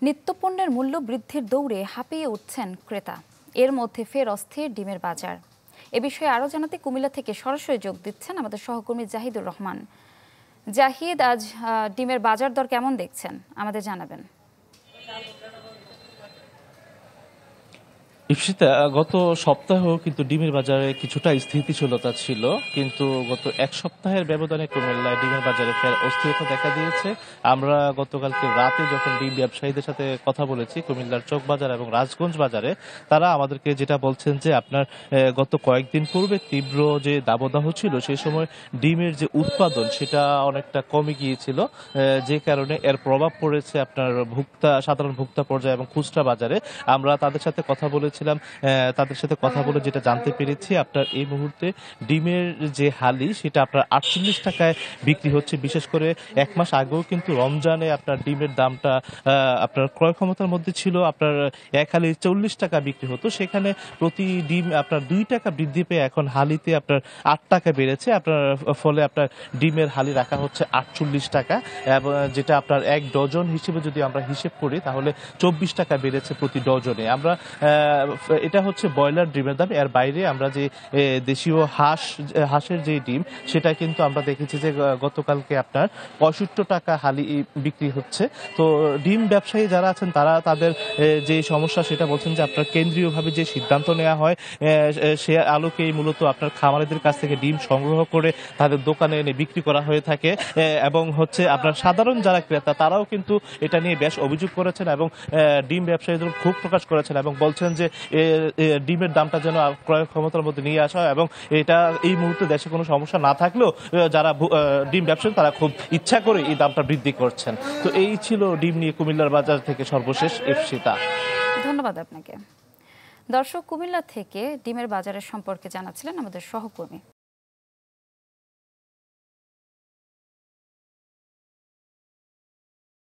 নিত্যপণ্যের মূল্য বৃদ্ধির দৌড়ে হাঁপিয়ে উঠছেন ক্রেতা। এর মধ্যে ফের অস্থির ডিমের বাজার। এ বিষয়ে আরও জানাতে কুমিল্লা থেকে সরাসরি যোগ দিচ্ছেন আমাদের সহকর্মী জাহিদুর রহমান। জাহিদ, আজ ডিমের বাজার দর কেমন দেখছেন আমাদের জানাবেন। ইপসিতা, গত সপ্তাহেও কিন্তু ডিমের বাজারে কিছুটা স্থিতিশীলতা ছিল, কিন্তু গত এক সপ্তাহের ব্যবধানে কুমিল্লায় ডিমের বাজারে ফের অস্থিরতা দেখা দিয়েছে। আমরা গতকালকে রাতে যখন ডিম ব্যবসায়ীদের সাথে কথা বলেছি কুমিল্লার চকবাজার এবং রাজগঞ্জ বাজারে, তারা আমাদেরকে যেটা বলছেন যে আপনার গত কয়েকদিন পূর্বে তীব্র যে দাবদাহ ছিল সেই সময় ডিমের যে উৎপাদন সেটা অনেকটা কমে গিয়েছিল, যে কারণে এর প্রভাব পড়েছে আপনার সাধারণ ভোক্তা পর্যায়ে এবং খুচরা বাজারে। আমরা তাদের সাথে কথা বলেছি, তাদের সাথে কথা বলে যেটা জানতে পেরেছি আপনার এই মুহূর্তে ডিমের যে হালি সেটা আপনার 48 টাকায় বিক্রি হচ্ছে। বিশেষ করে এক মাস আগেও কিন্তু রমজানে আপনার ডিমের দামটা আপনার ক্রয় ক্ষমতার মধ্যে ছিল, আপনার এক হালি 40 টাকা বিক্রি হতো, সেখানে প্রতি ডিম আপনার 2 টাকা বৃদ্ধি পেয়ে এখন হালিতে আপনার 8 টাকা বেড়েছে। আপনার ফলে আপনার ডিমের হালি রাখা হচ্ছে 48 টাকা, এবং যেটা আপনার এক ডজন হিসেবে যদি আমরা হিসেব করি তাহলে 24 টাকা বেড়েছে প্রতি ডজনে। আমরা এটা হচ্ছে ব্রয়লার ডিমের দাম। এর বাইরে আমরা যে দেশীয় হাঁসের যে ডিম সেটা কিন্তু আমরা দেখেছি যে গতকালকে আপনার 65 টাকা হালি বিক্রি হচ্ছে। তো ডিম ব্যবসায়ী যারা আছেন তারা তাদের যে সমস্যা সেটা বলছেন যে আপনার কেন্দ্রীয়ভাবে যে সিদ্ধান্ত নেওয়া হয় সে আলোকেই মূলত আপনার খামারিদের কাছ থেকে ডিম সংগ্রহ করে তাদের দোকানে এনে বিক্রি করা হয়ে থাকে, এবং হচ্ছে আপনার সাধারণ যারা ক্রেতা তারাও কিন্তু এটা নিয়ে বেশ অভিযোগ করেছেন এবং ডিম ব্যবসায়ীদের ক্ষোভ প্রকাশ করেছেন এবং বলছেন যে ডিমের দামটা যেন ক্রয় ক্ষমতার মধ্যে নিয়ে আসা হয়, এবং এটা এই মুহূর্তে দেশে কোনো সমস্যা না থাকলেও যারা ডিম ব্যবসায়ী তারা খুব ইচ্ছা করে এই দামটা বৃদ্ধি করছেন। তো এই ছিল ডিম নিয়ে কুমিল্লার বাজার থেকে সর্বশেষ ইপসিতা। ধন্যবাদ আপনাকে। দর্শক, কুমিল্লা থেকে ডিমের বাজারের সম্পর্কে জানাচ্ছিলেন আমাদের সহকর্মী।